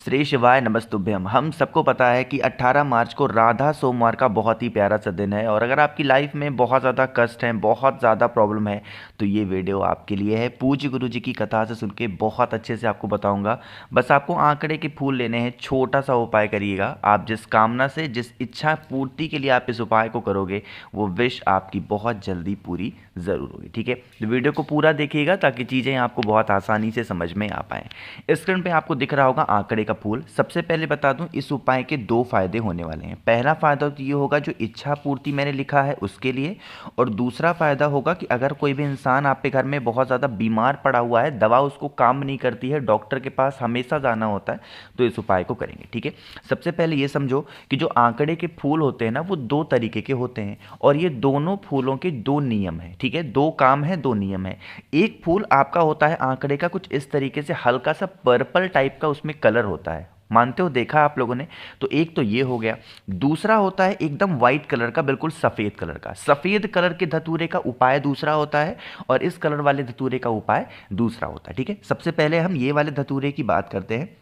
श्री शिवाय नमस्तुभ्यम। हम सबको पता है कि 18 मार्च को राधा सोमवार का बहुत ही प्यारा सा दिन है और अगर आपकी लाइफ में बहुत ज़्यादा कष्ट है, बहुत ज़्यादा प्रॉब्लम है, तो ये वीडियो आपके लिए है। पूज्य गुरु जी की कथा से सुन के बहुत अच्छे से आपको बताऊंगा। बस आपको आंकड़े के फूल लेने हैं, छोटा सा उपाय करिएगा। आप जिस कामना से, जिस इच्छा पूर्ति के लिए आप इस उपाय को करोगे, वो विश आपकी बहुत जल्दी पूरी ज़रूर होगी। ठीक है, तो वीडियो को पूरा देखिएगा ताकि चीज़ें आपको बहुत आसानी से समझ में आ पाएँ। स्क्रीन पे आपको दिख रहा होगा आंकड़े का फूल। सबसे पहले बता दूं, इस उपाय के दो फायदे होने वाले हैं। पहला फायदा तो ये होगा जो इच्छा पूर्ति मैंने लिखा है उसके लिए, और दूसरा फायदा होगा कि अगर कोई भी इंसान आपके घर में बहुत ज़्यादा बीमार पड़ा हुआ है, दवा उसको काम नहीं करती है, डॉक्टर के पास हमेशा जाना होता है, तो इस उपाय को करेंगे। ठीक है, सबसे पहले ये समझो कि जो आंकड़े के फूल होते हैं ना, वो दो तरीके के होते हैं और ये दोनों फूलों के दो नियम हैं। ठीक है, दो काम है, दो नियम है। एक फूल आपका होता है आंकड़े का कुछ इस तरीके से, हल्का सा पर्पल टाइप का उसमें कलर होता है, मानते हो, देखा आप लोगों ने? तो एक तो ये हो गया। दूसरा होता है एकदम व्हाइट कलर का, बिल्कुल सफेद कलर का। सफेद कलर के धतूरे का उपाय दूसरा होता है और इस कलर वाले धतूरे का उपाय दूसरा होता है। ठीक है, सबसे पहले हम ये वाले धतूरे की बात करते हैं।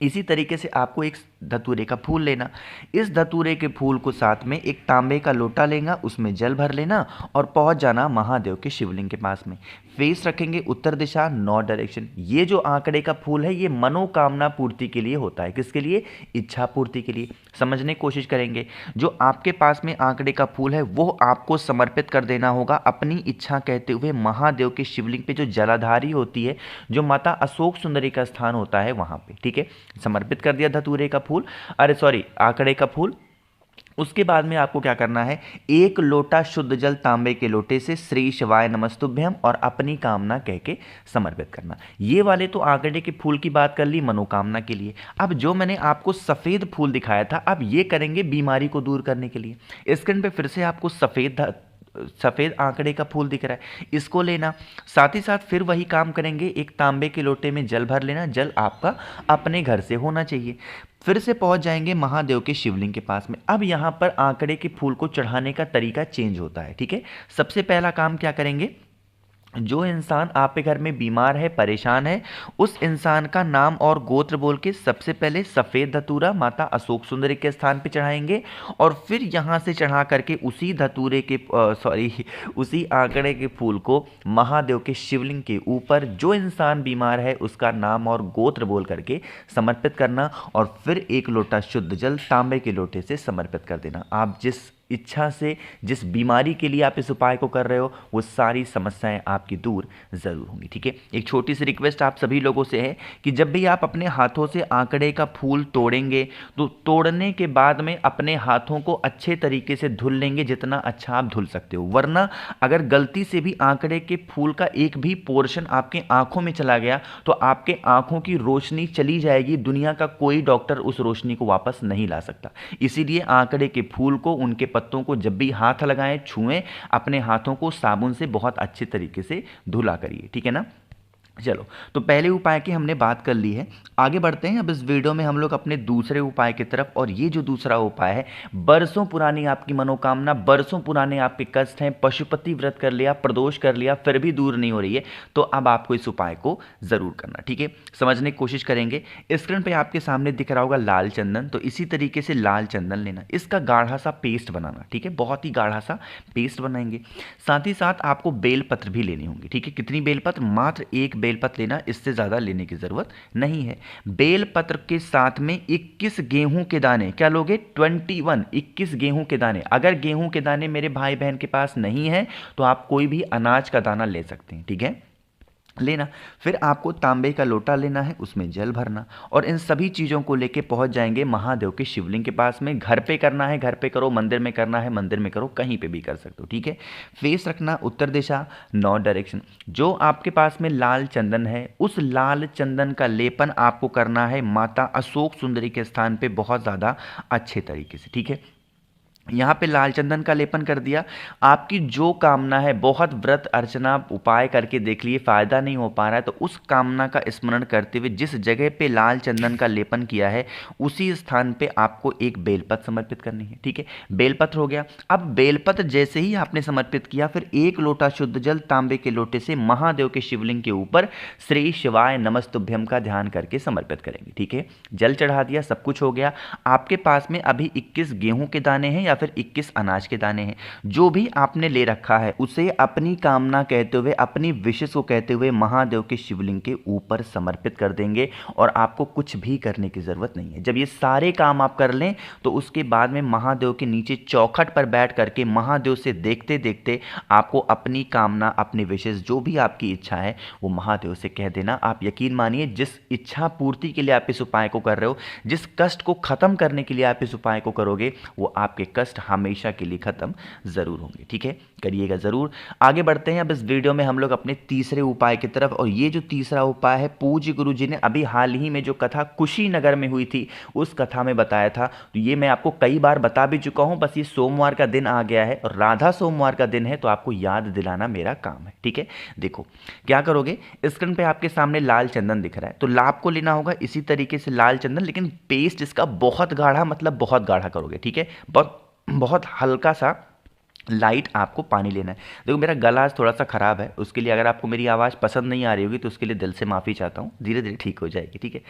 इसी तरीके से आपको एक धतूरे का फूल लेना। इस धतूरे के फूल को साथ में एक तांबे का लोटा लेना, उसमें जल भर लेना और पहुंच जाना महादेव के शिवलिंग के पास में। फेस रखेंगे उत्तर दिशा, नॉर्थ डायरेक्शन। ये जो आंकड़े का फूल है, ये मनोकामना पूर्ति के लिए होता है। किसके लिए? इच्छा पूर्ति के लिए। समझने की कोशिश करेंगे। जो आपके पास में आंकड़े का फूल है वो आपको समर्पित कर देना होगा अपनी इच्छा कहते हुए महादेव के शिवलिंग पे, जो जलाधारी होती है, जो माता अशोक सुंदरी का स्थान होता है वहां पे। ठीक है, समर्पित कर दिया धतूरे का फूल, अरे सॉरी, आंकड़े का फूल। उसके बाद में आपको क्या करना है, एक लोटा शुद्ध जल तांबे के लोटे से श्री शिवाय नमस्तुभ्यम और अपनी कामना कह के समर्पित करना। ये वाले तो आंकड़े के फूल की बात कर ली मनोकामना के लिए। अब जो मैंने आपको सफेद फूल दिखाया था, अब ये करेंगे बीमारी को दूर करने के लिए। स्क्रीन पे फिर से आपको सफेद आंकड़े का फूल दिख रहा है, इसको लेना। साथ ही साथ फिर वही काम करेंगे, एक तांबे के लोटे में जल भर लेना। जल आपका अपने घर से होना चाहिए। फिर से पहुंच जाएंगे महादेव के शिवलिंग के पास में। अब यहां पर आंकड़े के फूल को चढ़ाने का तरीका चेंज होता है। ठीक है, सबसे पहला काम क्या करेंगे, जो इंसान आपके घर में बीमार है, परेशान है, उस इंसान का नाम और गोत्र बोल के सबसे पहले सफ़ेद धतूरा माता अशोक सुंदरी के स्थान पे चढ़ाएंगे और फिर यहाँ से चढ़ा करके उसी धतूरे के उसी आंकड़े के फूल को महादेव के शिवलिंग के ऊपर जो इंसान बीमार है उसका नाम और गोत्र बोल करके समर्पित करना और फिर एक लोटा शुद्ध जल तांबे के लोटे से समर्पित कर देना। आप जिस इच्छा से, जिस बीमारी के लिए आप इस उपाय को कर रहे हो, वो सारी समस्याएं आपकी दूर जरूर होंगी। ठीक है, एक छोटी सी रिक्वेस्ट आप सभी लोगों से है कि जब भी आप अपने हाथों से आंकड़े का फूल तोड़ेंगे तो तोड़ने के बाद में अपने हाथों को अच्छे तरीके से धुल लेंगे, जितना अच्छा आप धुल सकते हो। वरना अगर गलती से भी आंकड़े के फूल का एक भी पोर्शन आपके आंखों में चला गया तो आपके आंखों की रोशनी चली जाएगी। दुनिया का कोई डॉक्टर उस रोशनी को वापस नहीं ला सकता। इसीलिए आंकड़े के फूल को, उनके पत्तों को जब भी हाथ लगाएं, छुएं, अपने हाथों को साबुन से बहुत अच्छे तरीके से धुला करिए। ठीक है ना? चलो, तो पहले उपाय की हमने बात कर ली है, आगे बढ़ते हैं। अब इस वीडियो में हम लोग अपने दूसरे उपाय की तरफ, और ये जो दूसरा उपाय है, बरसों पुरानी आपकी मनोकामना, बरसों पुराने आपके कष्ट हैं, पशुपति व्रत कर लिया, प्रदोष कर लिया, फिर भी दूर नहीं हो रही है, तो अब आपको इस उपाय को जरूर करना। ठीक है, समझने की कोशिश करेंगे। स्क्रीन पे आपके सामने दिख रहा होगा लाल चंदन, तो इसी तरीके से लाल चंदन लेना, इसका गाढ़ा सा पेस्ट बनाना। ठीक है, बहुत ही गाढ़ा सा पेस्ट बनाएंगे। साथ ही साथ आपको बेलपत्र भी लेनी होंगी। ठीक है, कितनी बेलपत्र? मात्र एक बेलपत्र लेना, इससे ज़्यादा लेने की ज़रूरत नहीं है। बेलपत्र के साथ में 21 गेहूं के दाने, क्या लोगे? 21 गेहूं के दाने। अगर गेहूं के दाने मेरे भाई बहन के पास नहीं है तो आप कोई भी अनाज का दाना ले सकते हैं। ठीक है, लेना। फिर आपको तांबे का लोटा लेना है, उसमें जल भरना और इन सभी चीज़ों को लेके पहुंच जाएंगे महादेव के शिवलिंग के पास में। घर पे करना है, घर पे करो, मंदिर में करना है, मंदिर में करो, कहीं पे भी कर सकते हो। ठीक है, फेस रखना उत्तर दिशा, नॉर्थ डायरेक्शन। जो आपके पास में लाल चंदन है, उस लाल चंदन का लेपन आपको करना है माता अशोक सुंदरी के स्थान पर बहुत ज़्यादा अच्छे तरीके से। ठीक है, यहाँ पे लाल चंदन का लेपन कर दिया। आपकी जो कामना है, बहुत व्रत अर्चना उपाय करके देख लिए, फायदा नहीं हो पा रहा है, तो उस कामना का स्मरण करते हुए जिस जगह पे लाल चंदन का लेपन किया है उसी स्थान पे आपको एक बेलपत्र समर्पित करनी है। ठीक है, बेलपत्र हो गया। अब बेलपत्र जैसे ही आपने समर्पित किया, फिर एक लोटा शुद्ध जल तांबे के लोटे से महादेव के शिवलिंग के ऊपर श्री शिवाय नमस्तुभ्यम का ध्यान करके समर्पित करेंगे। ठीक है, जल चढ़ा दिया, सब कुछ हो गया। आपके पास में अभी 21 गेहूं के दाने हैं या फिर 21 अनाज के दाने हैं, जो भी आपने ले रखा है उसे अपनी कामना कहते हुए, अपनी विशेष को कहते हुए महादेव के शिवलिंग के ऊपर समर्पित कर देंगे और आपको कुछ भी करने की जरूरत नहीं है। जब ये सारे काम आप कर लें तो उसके बाद में महादेव के नीचे चौखट पर बैठ करके महादेव से देखते देखते आपको अपनी कामना, अपनी विशेष, जो भी आपकी इच्छा है वो महादेव से कह देना। आप यकीन मानिए, जिस इच्छा पूर्ति के लिए आप इस उपाय को कर रहे हो, जिस कष्ट को खत्म करने के लिए आप इस उपाय को करोगे, वो आपके कष्ट हमेशा के लिए खत्म जरूर होंगे। ठीक है, करिएगा जरूर। आगे बढ़ते हैं अब इस वीडियो में हम लोग अपने तीसरे उपाय की तरफ। और ये जो तीसरा उपाय है, पूज्य गुरु जी ने अभी हाल ही में जो कथा कुशीनगर में हुई थी उस कथा में बताया था। तो ये मैं आपको कई बार बता भी चुका हूं, बस ये सोमवार का दिन आ गया है और राधा सोमवार का दिन है, तो आपको याद दिलाना मेरा काम है। ठीक है, देखो क्या करोगे, स्क्रीन पे आपके सामने लाल चंदन दिख रहा है, तो लाभ को लेना होगा इसी तरीके से लाल चंदन, लेकिन पेस्ट इसका बहुत गाढ़ा, मतलब बहुत गाढ़ा करोगे। ठीक है, बहुत हल्का सा लाइट आपको पानी लेना है। देखो मेरा गला आज थोड़ा सा ख़राब है, उसके लिए अगर आपको मेरी आवाज़ पसंद नहीं आ रही होगी तो उसके लिए दिल से माफ़ी चाहता हूँ, धीरे धीरे ठीक हो जाएगी। ठीक है,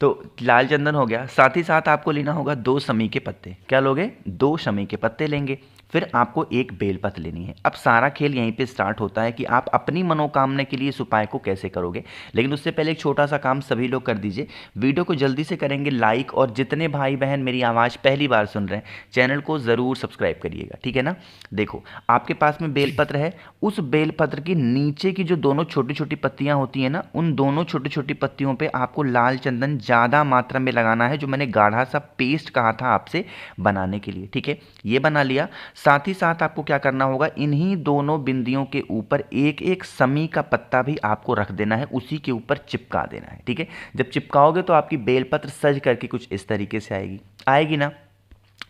तो लाल चंदन हो गया, साथ ही साथ आपको लेना होगा 2 शमी के पत्ते। क्या लोगे? 2 शमी के पत्ते लेंगे। फिर आपको एक बेलपत्र लेनी है। अब सारा खेल यहीं पे स्टार्ट होता है कि आप अपनी मनोकामना के लिए इस उपाय को कैसे करोगे। लेकिन उससे पहले एक छोटा सा काम सभी लोग कर दीजिए, वीडियो को जल्दी से करेंगे लाइक, और जितने भाई बहन मेरी आवाज़ पहली बार सुन रहे हैं चैनल को ज़रूर सब्सक्राइब करिएगा। ठीक है ना, देखो आपके पास में बेलपत्र है, उस बेलपत्र के नीचे की जो दोनों छोटी छोटी पत्तियां होती हैं ना, उन दोनों छोटी छोटी पत्तियों पे आपको लाल चंदन ज़्यादा मात्रा में लगाना है, जो मैंने गाढ़ा सा पेस्ट कहा था आपसे बनाने के लिए। ठीक है, ये बना लिया। साथ ही साथ आपको क्या करना होगा, इन्हीं दोनों बिंदियों के ऊपर एक एक शमी का पत्ता भी आपको रख देना है, उसी के ऊपर चिपका देना है। ठीक है, जब चिपकाओगे तो आपकी बेलपत्र सज करके कुछ इस तरीके से आएगी ना।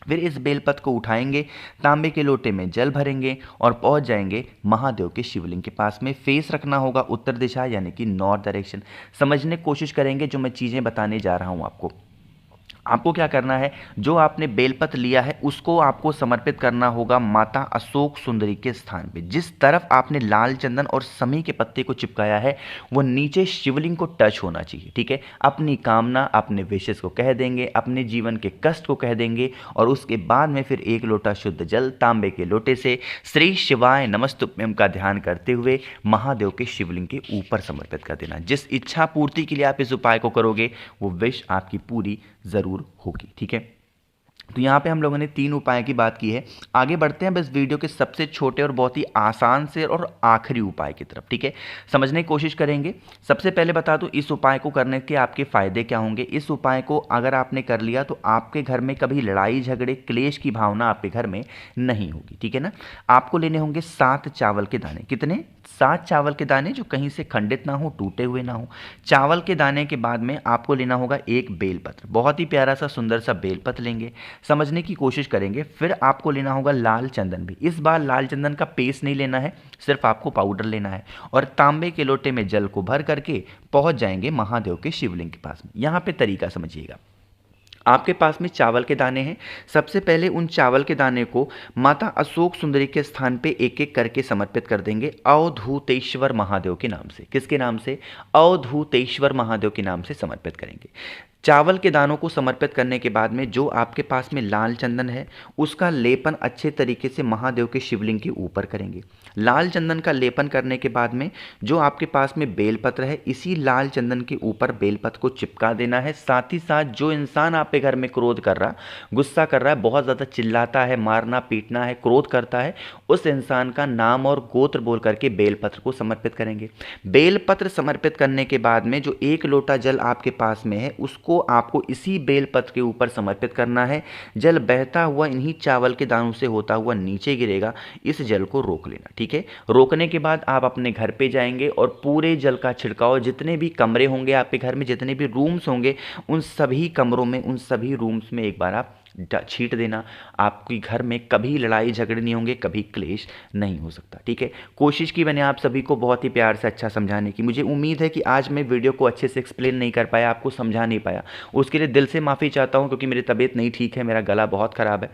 फिर इस बेलपत्र को उठाएंगे, तांबे के लोटे में जल भरेंगे और पहुंच जाएंगे महादेव के शिवलिंग के पास में। फेस रखना होगा उत्तर दिशा, यानी कि नॉर्थ डायरेक्शन। समझने की कोशिश करेंगे जो मैं चीज़ें बताने जा रहा हूं आपको। आपको क्या करना है, जो आपने बेलपत्र लिया है उसको आपको समर्पित करना होगा माता अशोक सुंदरी के स्थान पे। जिस तरफ आपने लाल चंदन और शमी के पत्ते को चिपकाया है वो नीचे शिवलिंग को टच होना चाहिए। ठीक है, अपनी कामना, अपने विशेष को कह देंगे, अपने जीवन के कष्ट को कह देंगे, और उसके बाद में फिर एक लोटा शुद्ध जल तांबे के लोटे से श्री शिवाय नमस्तुभ्यम का ध्यान करते हुए महादेव के शिवलिंग के ऊपर समर्पित कर देना। जिस इच्छा पूर्ति के लिए आप इस उपाय को करोगे वो विश आपकी पूरी जरूर होगी। ठीक है, तो यहाँ पे हम लोगों ने 3 उपाय की बात की है। आगे बढ़ते हैं बस वीडियो के सबसे छोटे और बहुत ही आसान से और आखिरी उपाय की तरफ। ठीक है, समझने की कोशिश करेंगे। सबसे पहले बता दूं इस उपाय को करने के आपके फायदे क्या होंगे। इस उपाय को अगर आपने कर लिया तो आपके घर में कभी लड़ाई झगड़े क्लेश की भावना आपके घर में नहीं होगी। ठीक है ना, आपको लेने होंगे 7 चावल के दाने। कितने? 7 चावल के दाने, जो कहीं से खंडित ना हो, टूटे हुए ना हो। चावल के दाने के बाद में आपको लेना होगा एक बेलपत्र, बहुत ही प्यारा सा सुंदर सा बेलपत्र लेंगे, समझने की कोशिश करेंगे। फिर आपको लेना होगा लाल चंदन भी। इस बार लाल चंदन का पेस्ट नहीं लेना है, सिर्फ आपको पाउडर लेना है, और तांबे के लोटे में जल को भर करके पहुंच जाएंगे महादेव के शिवलिंग के पास में। यहाँ पे तरीका समझिएगा। आपके पास में चावल के दाने हैं। सबसे पहले उन चावल के दाने को माता अशोक सुंदरी के स्थान पे एक एक करके समर्पित कर देंगे अवधूतेश्वर महादेव के नाम से। किसके नाम से? अवधूतेश्वर महादेव के नाम से समर्पित करेंगे। चावल के दानों को समर्पित करने के बाद में जो आपके पास में लाल चंदन है उसका लेपन अच्छे तरीके से महादेव के शिवलिंग के ऊपर करेंगे। लाल चंदन का लेपन करने के बाद में जो आपके पास में बेलपत्र है, इसी लाल चंदन के ऊपर बेलपत्र को चिपका देना है। साथ ही साथ जो इंसान आपके घर में क्रोध कर रहा, गुस्सा कर रहा है, बहुत ज़्यादा चिल्लाता है, मारना पीटना है, क्रोध करता है, उस इंसान का नाम और गोत्र बोल करके बेलपत्र को समर्पित करेंगे। बेलपत्र समर्पित करने के बाद में जो एक लोटा जल आपके पास में है उसको आपको इसी बेलपत्र के ऊपर समर्पित करना है। जल बहता हुआ इन्हीं चावल के दानों से होता हुआ नीचे गिरेगा, इस जल को रोक लेना। ठीक है, रोकने के बाद आप अपने घर पे जाएंगे और पूरे जल का छिड़काव, जितने भी कमरे होंगे आपके घर में, जितने भी रूम्स होंगे, उन सभी कमरों में, उन सभी रूम्स में एक बार आप छींट देना। आपके घर में कभी लड़ाई झगड़े नहीं होंगे, कभी क्लेश नहीं हो सकता। ठीक है, कोशिश की मैंने आप सभी को बहुत ही प्यार से अच्छा समझाने की। मुझे उम्मीद है कि आज मैं वीडियो को अच्छे से एक्सप्लेन नहीं कर पाया, आपको समझा नहीं पाया, उसके लिए दिल से माफ़ी चाहता हूँ, क्योंकि मेरी तबीयत नहीं ठीक है, मेरा गला बहुत ख़राब है,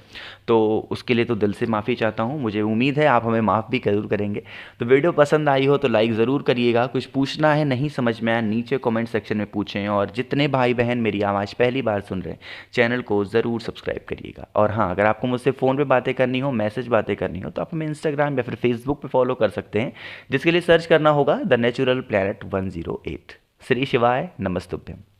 तो उसके लिए तो दिल से माफ़ी चाहता हूँ। मुझे उम्मीद है आप हमें माफ़ भी ज़रूर करेंगे। तो वीडियो पसंद आई हो तो लाइक ज़रूर करिएगा। कुछ पूछना है, नहीं समझ में आया, नीचे कमेंट सेक्शन में पूछें। और जितने भाई बहन मेरी आवाज़ पहली बार सुन रहे हैं, चैनल को ज़रूर सब्सक्राइब करिएगा। और हाँ, अगर आपको मुझसे फ़ोन पे बातें करनी हो, मैसेज बातें करनी हो, तो आप हमें इंस्टाग्राम या फिर फेसबुक पे फॉलो कर सकते हैं, जिसके लिए सर्च करना होगा द नेचुरल प्लैनेट 108। श्री शिवाय नमस्तुभ्यम।